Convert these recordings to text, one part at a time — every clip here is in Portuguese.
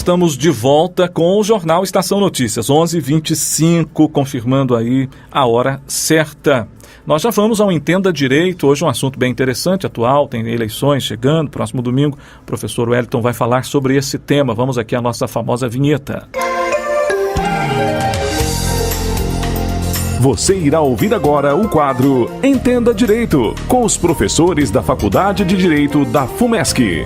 estamos de volta com o Jornal Estação Notícias, 11h25, confirmando aí a hora certa. Nós já vamos ao Entenda Direito, hoje um assunto bem interessante, atual, tem eleições chegando, próximo domingo o professor Wellington vai falar sobre esse tema. Vamos aqui à nossa famosa vinheta. Você irá ouvir agora o quadro Entenda Direito, com os professores da Faculdade de Direito da FUMESC.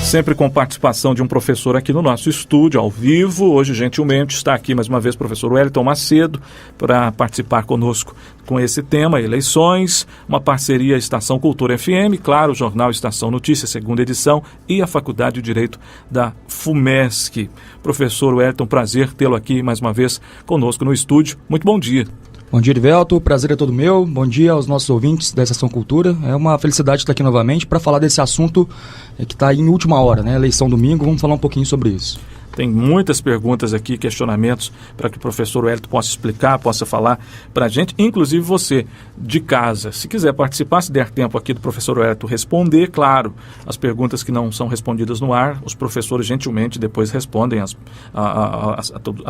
Sempre com participação de um professor aqui no nosso estúdio, ao vivo. Hoje, gentilmente, está aqui mais uma vez o professor Wellington Macedo para participar conosco com esse tema, eleições, uma parceria Estação Cultura FM, claro, o Jornal Estação Notícias, segunda edição, e a Faculdade de Direito da FUMESC. Professor Wellington, prazer tê-lo aqui mais uma vez conosco no estúdio. Muito bom dia. Bom dia, Erivelto. O prazer é todo meu. Bom dia aos nossos ouvintes da Estação Cultura. É uma felicidade estar aqui novamente para falar desse assunto que está em última hora, né? Eleição domingo. Vamos falar um pouquinho sobre isso. Tem muitas perguntas aqui, questionamentos, para que o professor Wellington possa explicar, possa falar para a gente, inclusive você de casa. Se quiser participar, se der tempo aqui do professor Wellington responder, claro, as perguntas que não são respondidas no ar, os professores gentilmente depois respondem a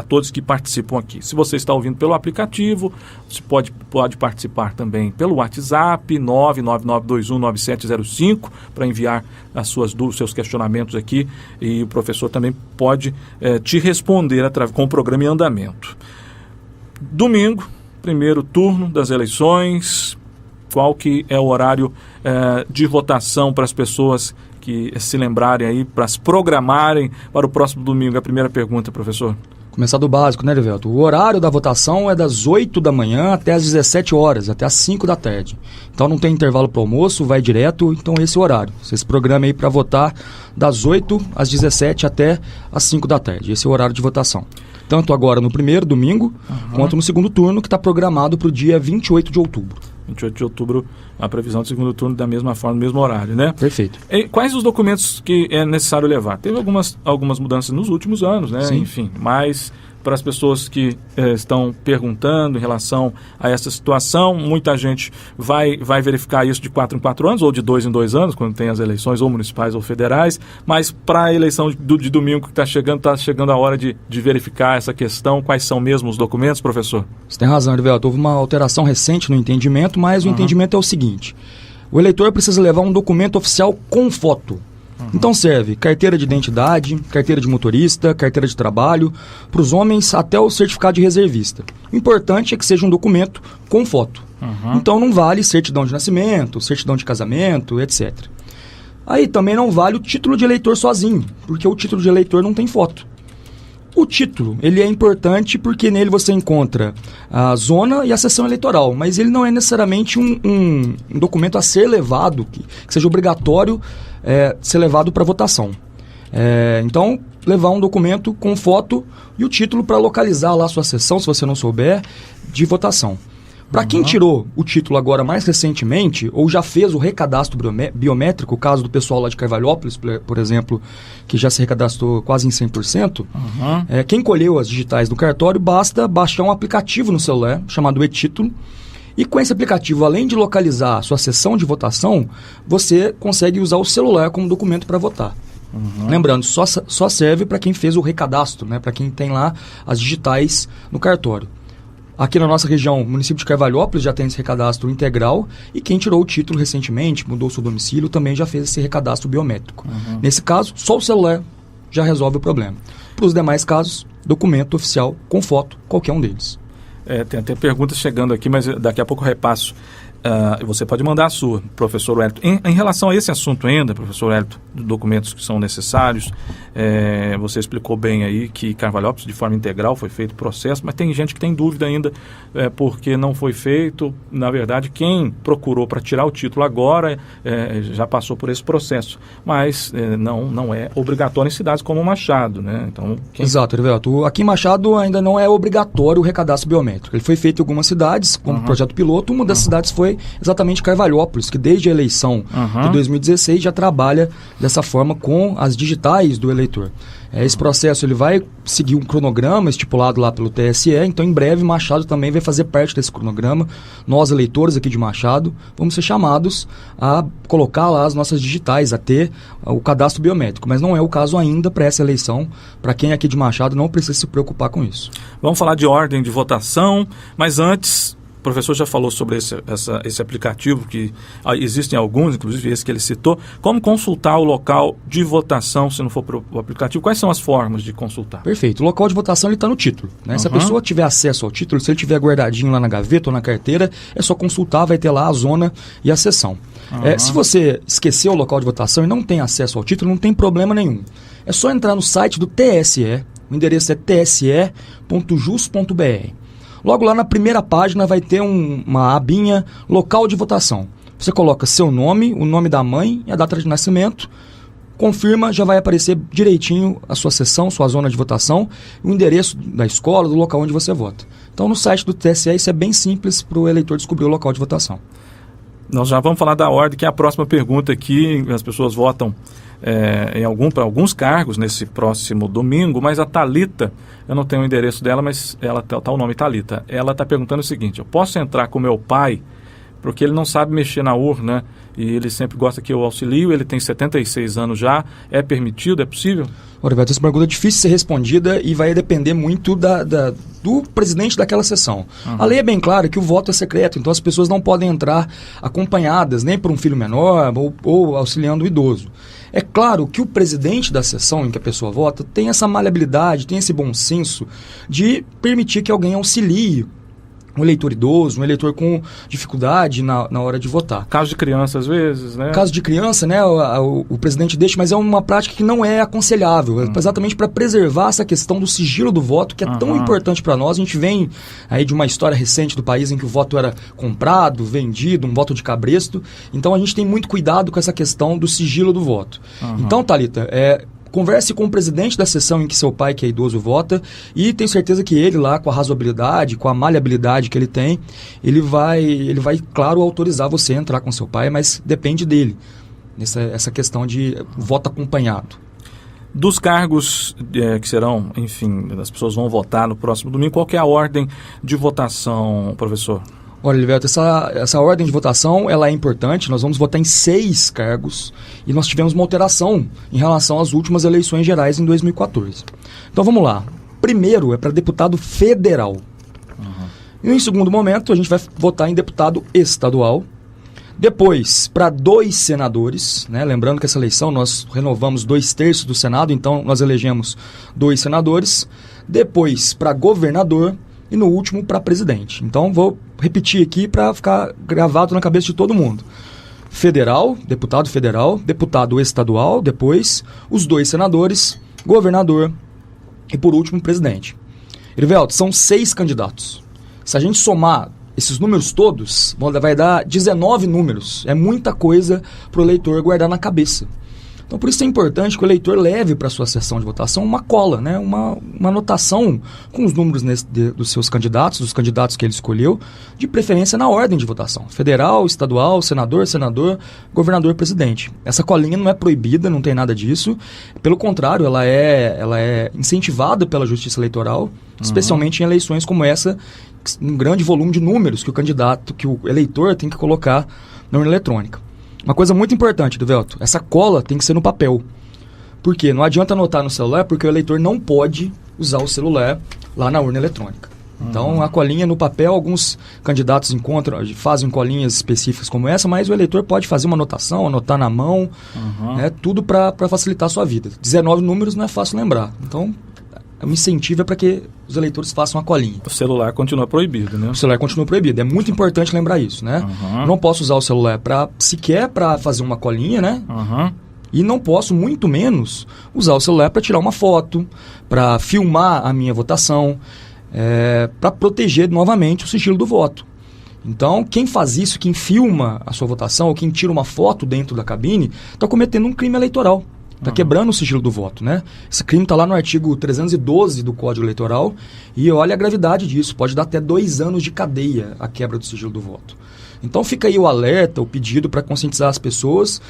todos que participam aqui. Se você está ouvindo pelo aplicativo, você pode participar também pelo WhatsApp, 999219705, para enviar os seus questionamentos aqui, e o professor também pode te responder com o programa em andamento. Domingo, primeiro turno das eleições. Qual que é o horário de votação para as pessoas que se lembrarem aí, para se programarem para o próximo domingo? A primeira pergunta, professor. Começar do básico, né, Erivelto? O horário da votação é das 8 da manhã até as 17 horas, até as 5 da tarde. Então não tem intervalo para o almoço, vai direto, então esse é o horário. Você se programa aí para votar das 8 às 17 até as 5 da tarde. Esse é o horário de votação. Tanto agora no primeiro, domingo, quanto no segundo turno, que está programado para o dia 28 de outubro. 28 de outubro, a previsão do segundo turno da mesma forma, no mesmo horário, né? Perfeito. E quais os documentos que é necessário levar? Teve algumas mudanças nos últimos anos, né? Sim. Enfim, mas para as pessoas que estão perguntando em relação a essa situação, muita gente vai verificar isso de 4 em 4 anos, ou de 2 em 2 anos, quando tem as eleições ou municipais ou federais, mas para a eleição de domingo que está chegando a hora de verificar essa questão. Quais são mesmo os documentos, professor? Você tem razão, Erivelto. Houve uma alteração recente no entendimento, mas o entendimento é o seguinte: o eleitor precisa levar um documento oficial com foto. Então serve carteira de identidade, carteira de motorista, carteira de trabalho, para os homens até o certificado de reservista. O importante é que seja um documento com foto. Então não vale certidão de nascimento, certidão de casamento, etc. Aí também não vale o título de eleitor sozinho, porque o título de eleitor não tem foto. O título, ele é importante porque nele você encontra a zona e a seção eleitoral, mas ele não é necessariamente um documento a ser levado, que seja obrigatório ser levado para votação. Então, levar um documento com foto e o título para localizar lá a sua seção, se você não souber, de votação. Para quem tirou o título agora mais recentemente, ou já fez o recadastro biométrico, o caso do pessoal lá de Carvalhópolis, por exemplo, que já se recadastrou quase em 100%, quem colheu as digitais do cartório, basta baixar um aplicativo no celular, chamado e-Título, e com esse aplicativo, além de localizar a sua sessão de votação, você consegue usar o celular como documento para votar. Lembrando, só serve para quem fez o recadastro, né, para quem tem lá as digitais no cartório. Aqui na nossa região, o município de Carvalhópolis já tem esse recadastro integral, e quem tirou o título recentemente, mudou seu domicílio, também já fez esse recadastro biométrico. Nesse caso, só o celular já resolve o problema. Para os demais casos, documento oficial com foto, qualquer um deles. Tem até perguntas chegando aqui, mas daqui a pouco eu repasso. Você pode mandar a sua, professor Wellington. Em relação a esse assunto ainda, professor Wellington, documentos que são necessários, você explicou bem aí que Carvalhópolis, de forma integral, foi feito o processo, mas tem gente que tem dúvida ainda porque não foi feito. Na verdade, quem procurou para tirar o título agora já passou por esse processo, mas não é obrigatório em cidades como Machado, né? Então, Exato, Erivelto. Aqui em Machado ainda não é obrigatório o recadastro biométrico. Ele foi feito em algumas cidades, como projeto piloto. Uma das cidades foi foi exatamente Carvalhópolis, que desde a eleição de 2016 já trabalha dessa forma com as digitais do eleitor. Esse processo ele vai seguir um cronograma estipulado lá pelo TSE, então em breve Machado também vai fazer parte desse cronograma. Nós, eleitores aqui de Machado, vamos ser chamados a colocar lá as nossas digitais, a ter o cadastro biométrico, mas não é o caso ainda para essa eleição. Para quem é aqui de Machado não precisa se preocupar com isso. Vamos falar de ordem de votação, mas antes... O professor já falou sobre esse aplicativo, que existem alguns, inclusive esse que ele citou. Como consultar o local de votação, se não for para o aplicativo? Quais são as formas de consultar? Perfeito. O local de votação está no título, né? Se a pessoa tiver acesso ao título, se ele tiver guardadinho lá na gaveta ou na carteira, é só consultar, vai ter lá a zona e a seção. Se você esqueceu o local de votação e não tem acesso ao título, não tem problema nenhum. É só entrar no site do TSE, o endereço é tse.jus.br. Logo lá na primeira página vai ter uma abinha local de votação. Você coloca seu nome, o nome da mãe e a data de nascimento, confirma, já vai aparecer direitinho a sua seção, sua zona de votação, o endereço da escola, do local onde você vota. Então no site do TSE isso é bem simples para o eleitor descobrir o local de votação. Nós já vamos falar da ordem, que é a próxima pergunta aqui. As pessoas votam para alguns cargos nesse próximo domingo, mas a Thalita, eu não tenho o endereço dela, mas ela tá o nome Thalita. Ela está perguntando o seguinte: eu posso entrar com meu pai, porque ele não sabe mexer na urna e ele sempre gosta que eu auxilio, ele tem 76 anos já, é permitido, é possível? Roberto, essa pergunta é difícil de ser respondida e vai depender muito do presidente daquela sessão. A lei é bem clara que o voto é secreto, então as pessoas não podem entrar acompanhadas, nem por um filho menor ou auxiliando o idoso. É claro que o presidente da sessão em que a pessoa vota tem essa maleabilidade, tem esse bom senso de permitir que alguém auxilie um eleitor idoso, um eleitor com dificuldade na hora de votar. Caso de criança, às vezes, né? Caso de criança, né, o presidente deixa, mas é uma prática que não é aconselhável, exatamente para preservar essa questão do sigilo do voto, que é tão importante para nós. A gente vem aí de uma história recente do país em que o voto era comprado, vendido, um voto de cabresto, então a gente tem muito cuidado com essa questão do sigilo do voto. Então, Thalita, converse com o presidente da sessão em que seu pai, que é idoso, vota, e tenho certeza que ele lá, com a razoabilidade, com a maleabilidade que ele tem, ele vai, claro, autorizar você a entrar com seu pai, mas depende dele, essa questão de voto acompanhado. Dos cargos que serão, enfim, as pessoas vão votar no próximo domingo, qual que é a ordem de votação, professor? Olha, Liberto, essa ordem de votação ela é importante. Nós vamos votar em 6 cargos e nós tivemos uma alteração em relação às últimas eleições gerais em 2014. Então vamos lá. Primeiro é para deputado federal. E em segundo momento a gente vai votar em deputado estadual. Depois para 2 senadores, né? Lembrando que essa eleição nós renovamos 2/3 do Senado, então nós elegemos 2 senadores. Depois para governador. E no último, para presidente. Então, vou repetir aqui para ficar gravado na cabeça de todo mundo. Federal, deputado estadual, depois os 2 senadores, governador e, por último, presidente. Erivelto, são 6 candidatos. Se a gente somar esses números todos, vai dar 19 números. É muita coisa para o eleitor guardar na cabeça. Então, por isso é importante que o eleitor leve para a sua sessão de votação uma cola, né? uma anotação com os números dos seus candidatos, dos candidatos que ele escolheu, de preferência na ordem de votação. Federal, estadual, senador, governador, presidente. Essa colinha não é proibida, não tem nada disso. Pelo contrário, ela é incentivada pela Justiça Eleitoral, especialmente em eleições como essa, um grande volume de números que o eleitor tem que colocar na urna eletrônica. Uma coisa muito importante, Duvelto, essa cola tem que ser no papel. Por quê? Não adianta anotar no celular, porque o eleitor não pode usar o celular lá na urna eletrônica. Então, a colinha no papel, alguns candidatos fazem colinhas específicas como essa, mas o eleitor pode fazer uma anotação, anotar na mão, tudo para facilitar a sua vida. 19 números não é fácil lembrar. Então, o incentivo é para que os eleitores façam a colinha. O celular continua proibido, né? O celular continua proibido. É muito importante lembrar isso, né? Não posso usar o celular sequer para fazer uma colinha, né? E não posso, muito menos, usar o celular para tirar uma foto, para filmar a minha votação, para proteger novamente o sigilo do voto. Então, quem faz isso, quem filma a sua votação ou quem tira uma foto dentro da cabine, está cometendo um crime eleitoral. Está quebrando o sigilo do voto, né? Esse crime está lá no artigo 312 do Código Eleitoral e olha a gravidade disso, pode dar até 2 anos de cadeia a quebra do sigilo do voto. Então fica aí o alerta, o pedido para conscientizar as pessoas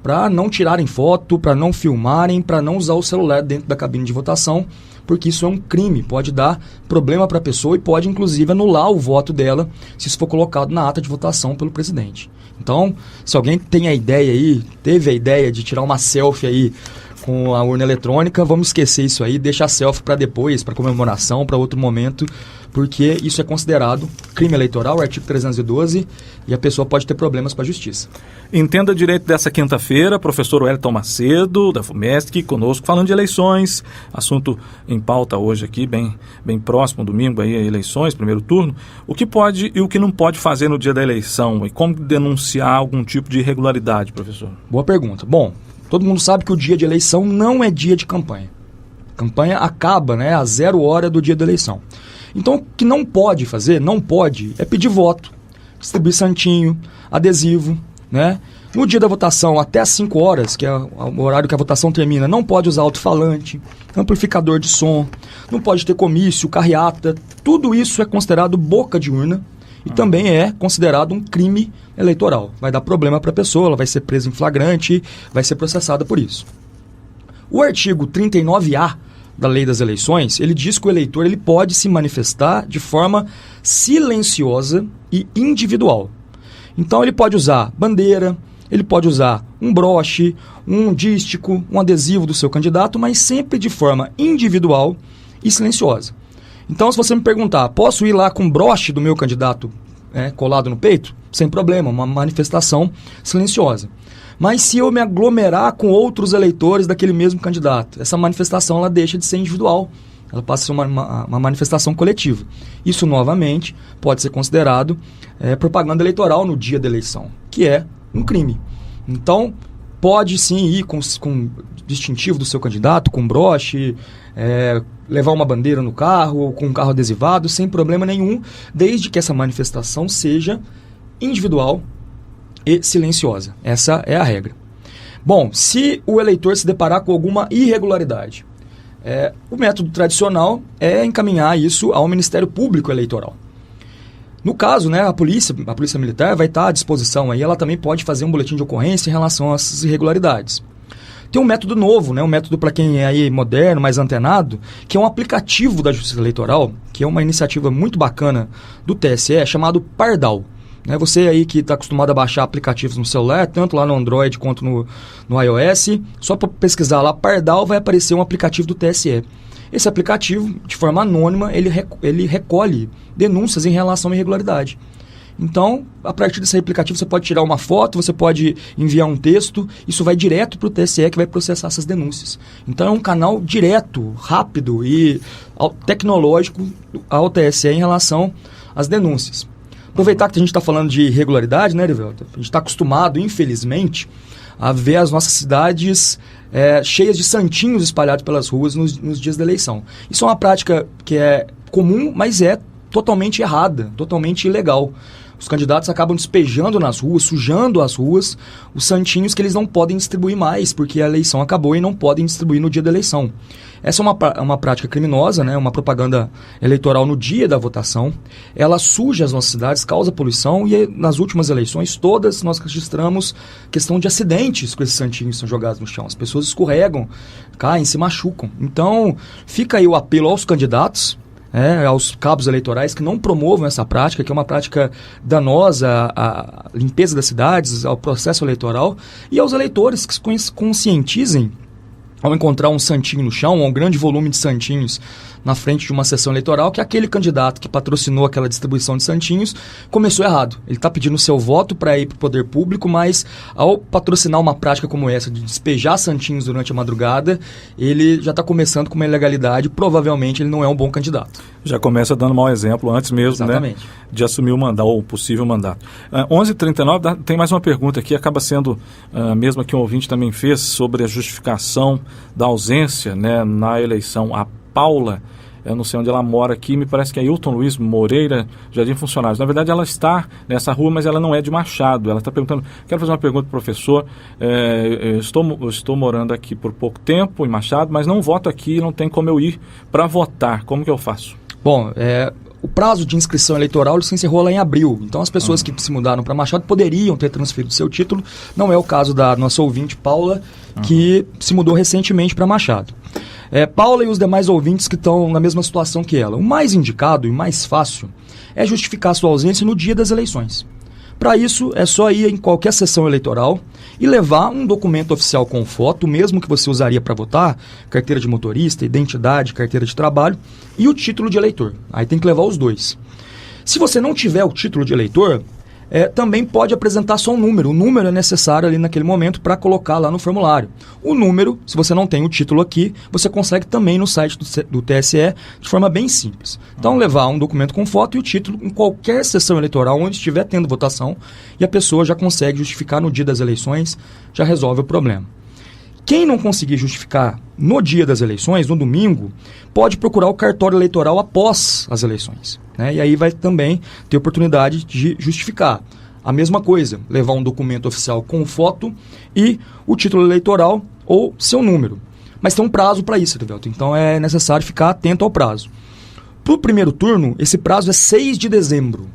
para não tirarem foto, para não filmarem, para não usar o celular dentro da cabine de votação, porque isso é um crime, pode dar problema para a pessoa e pode inclusive anular o voto dela se isso for colocado na ata de votação pelo presidente. Então, se alguém tem a ideia aí, teve a ideia de tirar uma selfie aí com a urna eletrônica, vamos esquecer isso aí, deixar a selfie para depois, para comemoração, para outro momento, porque isso é considerado crime eleitoral, artigo 312, e a pessoa pode ter problemas com a justiça. Entenda Direito dessa quinta-feira, professor Wellington Macedo, da FUMESC, conosco, falando de eleições, assunto em pauta hoje aqui, bem próximo, domingo, aí, eleições, primeiro turno. O que pode e o que não pode fazer no dia da eleição? E como denunciar algum tipo de irregularidade, professor? Boa pergunta. Bom, todo mundo sabe que o dia de eleição não é dia de campanha. A campanha acaba, a 0 hora do dia da eleição. Então, o que não pode fazer, é pedir voto, distribuir santinho, adesivo, No dia da votação, até às 5 horas, que é o horário que a votação termina, não pode usar alto-falante, amplificador de som, não pode ter comício, carreata. Tudo isso é considerado boca de urna e também é considerado um crime eleitoral. Vai dar problema para a pessoa, ela vai ser presa em flagrante, vai ser processada por isso. O artigo 39A da Lei das Eleições, ele diz que o eleitor ele pode se manifestar de forma silenciosa e individual. Então ele pode usar bandeira, ele pode usar um broche, um dístico, um adesivo do seu candidato, mas sempre de forma individual e silenciosa. Então, se você me perguntar, posso ir lá com um broche do meu candidato colado no peito? Sem problema, uma manifestação silenciosa. Mas se eu me aglomerar com outros eleitores daquele mesmo candidato, essa manifestação ela deixa de ser individual, ela passa a ser uma manifestação coletiva. Isso, novamente, pode ser considerado propaganda eleitoral no dia da eleição, que é um crime. Então, pode sim ir com distintivo do seu candidato, com broche, levar uma bandeira no carro, com um carro adesivado, sem problema nenhum, desde que essa manifestação seja individual e silenciosa. Essa é a regra. Bom, se o eleitor se deparar com alguma irregularidade, o método tradicional é encaminhar isso ao Ministério Público Eleitoral. No caso, a polícia militar vai estar à disposição aí, ela também pode fazer um boletim de ocorrência em relação a essas irregularidades. Tem um método novo, um método para quem é aí moderno, mais antenado, que é um aplicativo da Justiça Eleitoral, que é uma iniciativa muito bacana do TSE, chamado Pardal. Você aí que está acostumado a baixar aplicativos no celular, tanto lá no Android quanto no iOS, só para pesquisar lá Pardal vai aparecer um aplicativo do TSE. Esse aplicativo, de forma anônima, ele recolhe denúncias em relação à irregularidade. Então, a partir desse aplicativo, você pode tirar uma foto, você pode enviar um texto, isso vai direto para o TSE que vai processar essas denúncias. Então, é um canal direto, rápido e tecnológico ao TSE em relação às denúncias. Aproveitar que a gente está falando de irregularidade, Erivelto? A gente está acostumado, infelizmente, a ver as nossas cidades cheias de santinhos espalhados pelas ruas nos dias da eleição. Isso é uma prática que é comum, mas é totalmente errada, totalmente ilegal. Os candidatos acabam despejando nas ruas, sujando as ruas, os santinhos que eles não podem distribuir mais, porque a eleição acabou e não podem distribuir no dia da eleição. Essa é uma prática criminosa, uma propaganda eleitoral no dia da votação. Ela suja as nossas cidades, causa poluição e nas últimas eleições todas nós registramos questão de acidentes com esses santinhos que são jogados no chão. As pessoas escorregam, caem, se machucam. Então fica aí o apelo aos candidatos, aos cabos eleitorais que não promovam essa prática, que é uma prática danosa à limpeza das cidades, ao processo eleitoral, e aos eleitores que se conscientizem ao encontrar um santinho no chão, um grande volume de santinhos na frente de uma sessão eleitoral, que aquele candidato que patrocinou aquela distribuição de santinhos começou errado. Ele está pedindo seu voto para ir para o poder público, mas ao patrocinar uma prática como essa, de despejar santinhos durante a madrugada, ele já está começando com uma ilegalidade, provavelmente ele não é um bom candidato. Já começa dando mau exemplo antes mesmo, de assumir o mandato, ou o possível mandato. 11h39, tem mais uma pergunta aqui, acaba sendo a mesma que um ouvinte também fez, sobre a justificação da ausência na eleição. A Paula, eu não sei onde ela mora aqui, me parece que é Hilton Luiz Moreira, Jardim Funcionários. Na verdade, ela está nessa rua, mas ela não é de Machado. Ela está perguntando, quero fazer uma pergunta para o professor, eu estou morando aqui por pouco tempo em Machado, mas não voto aqui, não tem como eu ir para votar. Como que eu faço? Bom, o prazo de inscrição eleitoral se encerrou lá em abril. Então, as pessoas que se mudaram para Machado poderiam ter transferido seu título. Não é o caso da nossa ouvinte, Paula, que se mudou recentemente para Machado. Paula e os demais ouvintes que estão na mesma situação que ela. O mais indicado e mais fácil é justificar sua ausência no dia das eleições. Para isso, é só ir em qualquer sessão eleitoral e levar um documento oficial com foto, mesmo que você usaria para votar, carteira de motorista, identidade, carteira de trabalho e o título de eleitor. Aí tem que levar os dois. Se você não tiver o título de eleitor, também pode apresentar só um número. O número é necessário ali naquele momento para colocar lá no formulário. O número, se você não tem o título aqui, você consegue também no site do TSE de forma bem simples. Então, levar um documento com foto e o título em qualquer sessão eleitoral onde estiver tendo votação e a pessoa já consegue justificar no dia das eleições, já resolve o problema. Quem não conseguir justificar no dia das eleições, no domingo, pode procurar o cartório eleitoral após as eleições, né? E aí vai também ter oportunidade de justificar. A mesma coisa, levar um documento oficial com foto e o título eleitoral ou seu número. Mas tem um prazo para isso, Erivelto. Então é necessário ficar atento ao prazo. Para o primeiro turno, esse prazo é 6 de dezembro.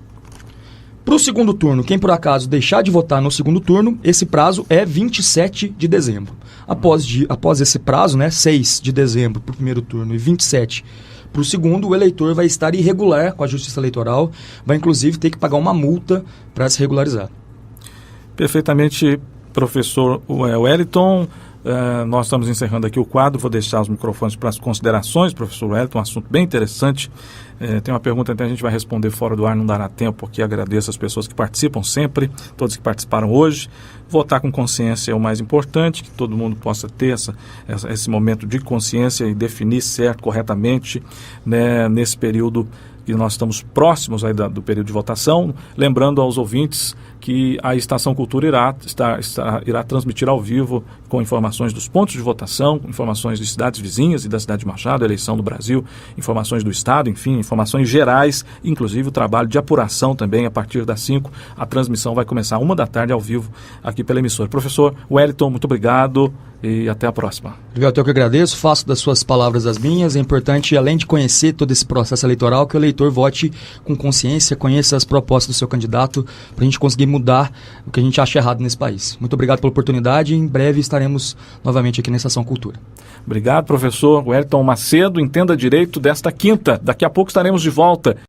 Para o segundo turno, quem por acaso deixar de votar no segundo turno, esse prazo é 27 de dezembro. Após esse prazo, né, 6 de dezembro para o primeiro turno e 27 para o segundo, o eleitor vai estar irregular com a Justiça Eleitoral, vai inclusive ter que pagar uma multa para se regularizar. Perfeitamente, professor Wellington. Nós estamos encerrando aqui o quadro, vou deixar os microfones para as considerações, professor Wellington, um assunto bem interessante. Tem uma pergunta que a gente vai responder fora do ar, não dará tempo, porque agradeço as pessoas que participam sempre, todos que participaram hoje. Votar com consciência é o mais importante, que todo mundo possa ter esse momento de consciência e definir certo, corretamente, né, nesse período que nós estamos próximos aí do período de votação. Lembrando aos ouvintes que a Estação Cultura irá transmitir ao vivo com informações dos pontos de votação, informações de cidades vizinhas e da cidade de Machado, eleição do Brasil, informações do Estado, enfim, informações gerais, inclusive o trabalho de apuração também. A partir das 5, a transmissão vai começar 13h ao vivo aqui pela emissora. Professor Wellington, muito obrigado e até a próxima. Obrigado, eu que agradeço, faço das suas palavras as minhas. É importante, além de conhecer todo esse processo eleitoral, que o eleitor vote com consciência, conheça as propostas do seu candidato, para a gente conseguir mudar o que a gente acha errado nesse país. Muito obrigado pela oportunidade e em breve estaremos novamente aqui na Estação Cultura. Obrigado, professor Wellington Macedo. Entenda Direito desta quinta. Daqui a pouco estaremos de volta.